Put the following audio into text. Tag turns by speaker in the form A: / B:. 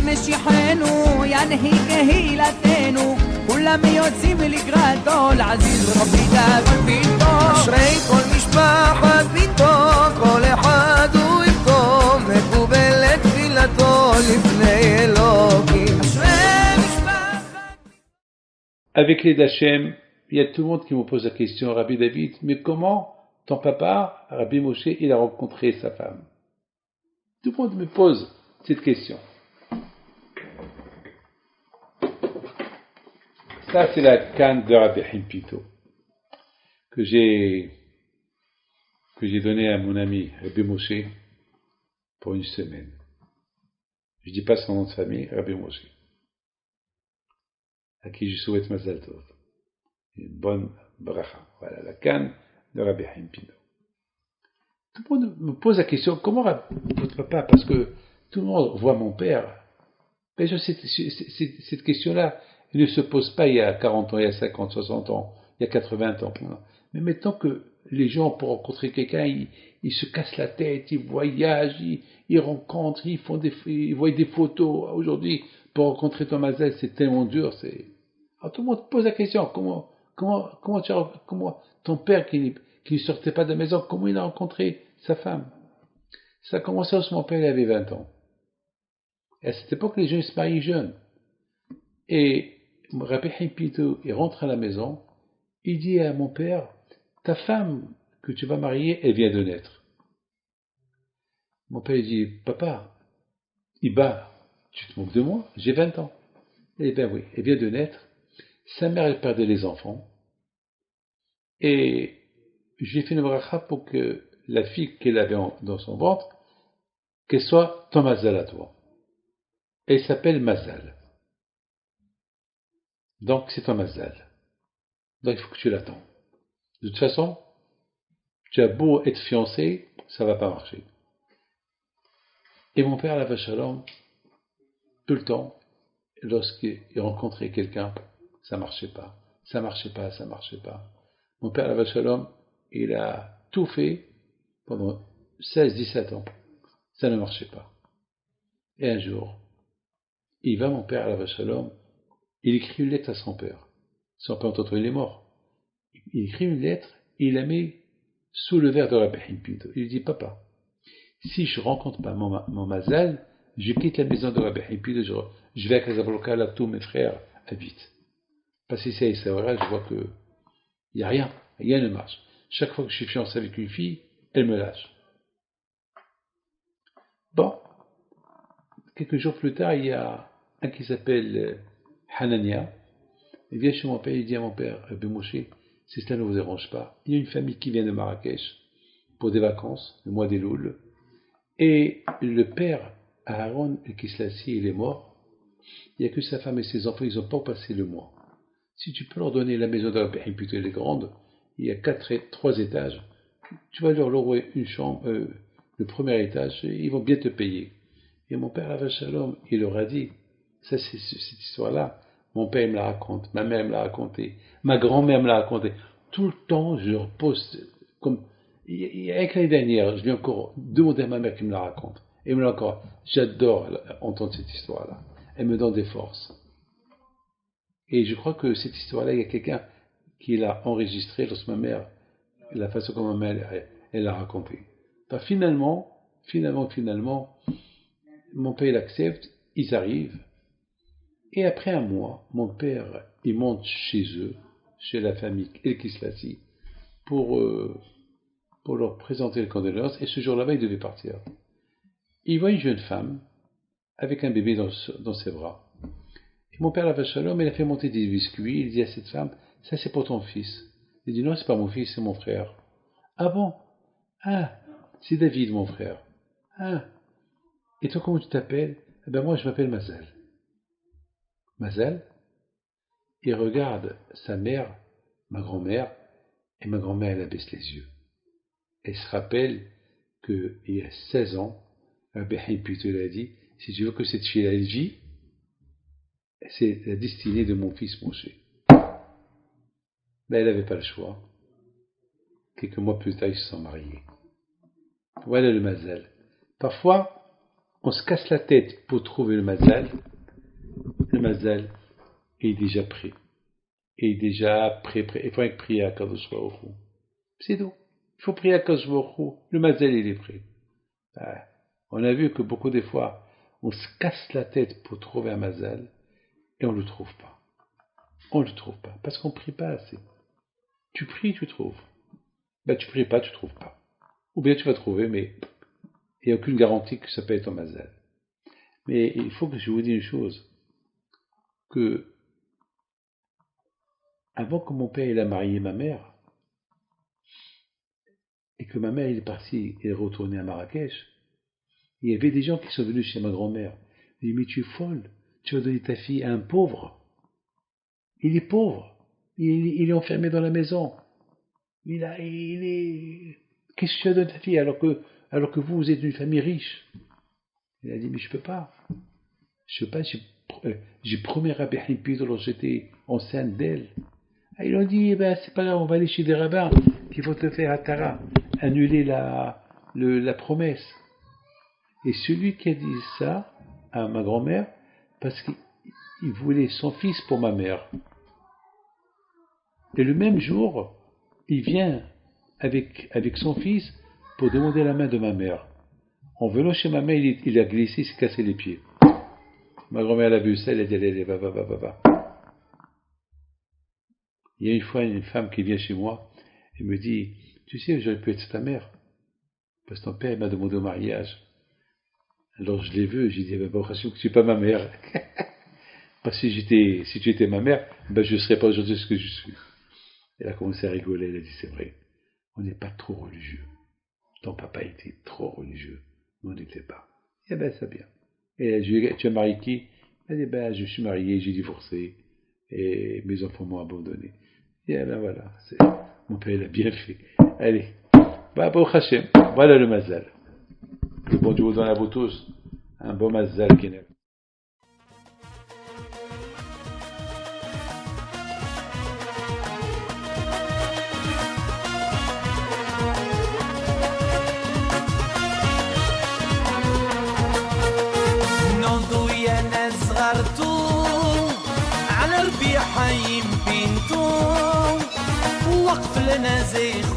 A: משיחנו ינהיג קהילתנו כולם יוצאים לקראתו לעזיז רבי דאגון ביתו
B: אשרי כל משפחת ביתו כל אחד הוא איתו מקובלת תפילתו לפני אלוקים אשרי משפחת
C: Avec les d'Hachem, il y a tout le monde qui me pose la question, Rabbi David, mais comment ton papa, Rabbi Moshe, il a rencontré sa femme? Tout le monde me pose cette question. Ça, c'est la canne de Rabbi Himpito que j'ai donnée à mon ami Rabbi Moshe pour une semaine. Je dis pas son nom de famille, Rabbi Moshe, à qui je souhaite Mazal Tov. Une bonne bracha. Voilà, la canne de Rabbi Himpito. Tout le monde me pose la question, comment votre papa, parce que tout le monde voit mon père. Mais cette question-là, elle ne se pose pas il y a 40 ans, il y a 50, 60 ans, il y a 80 ans. Mais maintenant que les gens, pour rencontrer quelqu'un, ils se cassent la tête, ils voyagent, ils rencontrent, ils voient des photos. Aujourd'hui, pour rencontrer Thomas Zell, c'est tellement dur. Alors, tout le monde pose la question, comment ton père qui ne sortait pas de la maison, comment il a rencontré sa femme? Ça a commencé lorsque mon père avait 20 ans. Et à cette époque, les gens se marient jeunes. Et Rabbi Himpito, il rentre à la maison, il dit à mon père, ta femme que tu vas marier, elle vient de naître. Mon père dit, papa, Iba, tu te moques de moi? J'ai 20 ans. Eh bien oui, elle vient de naître. Sa mère, elle perdait les enfants. Et j'ai fait une bracha pour que la fille qu'elle avait dans son ventre, qu'elle soit ton mazal à toi. Elle s'appelle Mazal. Donc c'est ton mazal. Donc il faut que tu l'attends. De toute façon, tu as beau être fiancé, ça va pas marcher. Et mon père, la Shalom, tout le temps, lorsqu'il rencontrait quelqu'un, ça marchait pas. Mon père, la Shalom, il a tout fait pendant 16-17 ans. Ça ne marchait pas. Et un jour, mon père, la Shalom, il écrit une lettre à son père. Son père, entre il est mort. Il écrit une lettre, il la met sous le verre de Rabbi Himpito. Il dit, papa, si je rencontre pas mon mazal, je quitte la maison de Rabbi Himpito, je vais à Casablanca, là, tous mes frères habitent. Parce que c'est vrai, je vois que il n'y a rien ne marche. Chaque fois que je suis fiancé avec une fille, elle me lâche. Bon, quelques jours plus tard, il y a un qui s'appelle Hanania. Il vient chez mon père, il dit à mon père, Rabbi Moshe, si cela ne vous dérange pas, il y a une famille qui vient de Marrakech pour des vacances, le mois des Louls, et le père Aaron el-Kislassi, il est mort. Il n'y a que sa femme et ses enfants, ils n'ont pas passé le mois. Si tu peux leur donner la maison de Rabbi Himpito, elle est grande, il y a 3 étages, tu vas leur louer une chambre, le premier étage, ils vont bien te payer. Et mon père, Avah Shalom, il leur a dit, ça c'est cette histoire-là, mon père me la raconte, ma mère me l'a raconté, ma grand-mère me l'a raconté. Tout le temps, je leur pose, comme, avec l'année dernière, je lui ai encore demandé à ma mère qui me la raconte. Et me l'a encore, j'adore entendre cette histoire-là. Elle me donne des forces. Et je crois que cette histoire-là, il y a quelqu'un qui l'a enregistrée lorsque ma mère, la façon dont ma mère, elle l'a raconté. Ben, finalement, mon père l'accepte, ils arrivent, et après un mois, mon père, il monte chez eux, chez la famille El-Kislassi, pour leur présenter le condoléances, et ce jour-là, il devait partir. Il voit une jeune femme, avec un bébé dans ses bras. Et mon père, la Shalom, il a fait monter des biscuits, il dit à cette femme, ça c'est pour ton fils. Il dit, non, c'est pas mon fils, c'est mon frère. Ah bon? Ah, c'est David, mon frère. Ah, et toi, comment tu t'appelles? Eh ben moi, je m'appelle Mazal. Mazal? Il regarde sa mère, ma grand-mère, et ma grand-mère, elle abaisse les yeux. Elle se rappelle qu'il y a 16 ans, Rabbi Himpito lui a dit, si tu veux que cette fille-là vit, c'est la destinée de mon fils Moshe. Ben, elle n'avait pas le choix. Quelques mois plus tard, ils se sont mariés. Voilà le mazal. Parfois, on se casse la tête pour trouver le mazal est déjà prêt. Est déjà prêt. Il faut prier à Kadosh Baruch Hu. C'est tout. Il faut prier à Kadosh Baruch Hu. Le mazal, il est prêt. On a vu que beaucoup de fois, on se casse la tête pour trouver un mazal et on ne le trouve pas. On ne le trouve pas parce qu'on ne prie pas assez. Tu pries, tu trouves. Tu ne pries pas, tu ne trouves pas. Ou bien tu vas trouver, mais il n'y a aucune garantie que ça peut être un mazal. Mais il faut que je vous dise une chose, que avant que mon père il a marié ma mère, et que ma mère il est partie et est retournée à Marrakech, il y avait des gens qui sont venus chez ma grand-mère. Ils disent, mais tu es folle, tu vas donner ta fille à un pauvre. Il est pauvre, il est enfermé dans la maison. Qu'est-ce que tu vas donner ta fille alors que vous êtes une famille riche? Il a dit, mais je peux pas. J'ai promis à Rabbi Himpid lorsque j'étais enceinte d'elle. Ils ont dit, c'est pas grave, on va aller chez des rabbins qui vont te faire Hatara, annuler la promesse. Et celui qui a dit ça à ma grand-mère, parce qu'il voulait son fils pour ma mère. Et le même jour, il vient avec son fils pour demander la main de ma mère. En venant chez ma mère, il a glissé, il s'est cassé les pieds. Ma grand-mère elle a vu ça, elle a dit, allez, va. Il y a une fois une femme qui vient chez moi et me dit, tu sais, j'aurais pu être ta mère, parce que ton père m'a demandé au mariage. Alors je l'ai vu, j'ai dit, bon, que tu n'es pas ma mère. Parce que si tu étais ma mère, je ne serais pas aujourd'hui ce que je suis. Elle a commencé à rigoler, elle a dit, c'est vrai, on n'est pas trop religieux. Ton papa était trop religieux, nous on n'était pas. Et c'est bien. Et tu as marié qui? Elle dit, je suis marié, j'ai divorcé, et mes enfants m'ont abandonné. Et voilà, mon père il a bien fait. Allez, Baruch Hashem, voilà le mazal. Le bon Dieu vous donne à vous tous un bon mazal qui n'est
A: على ربيع حيم بنتو وقف لنا زي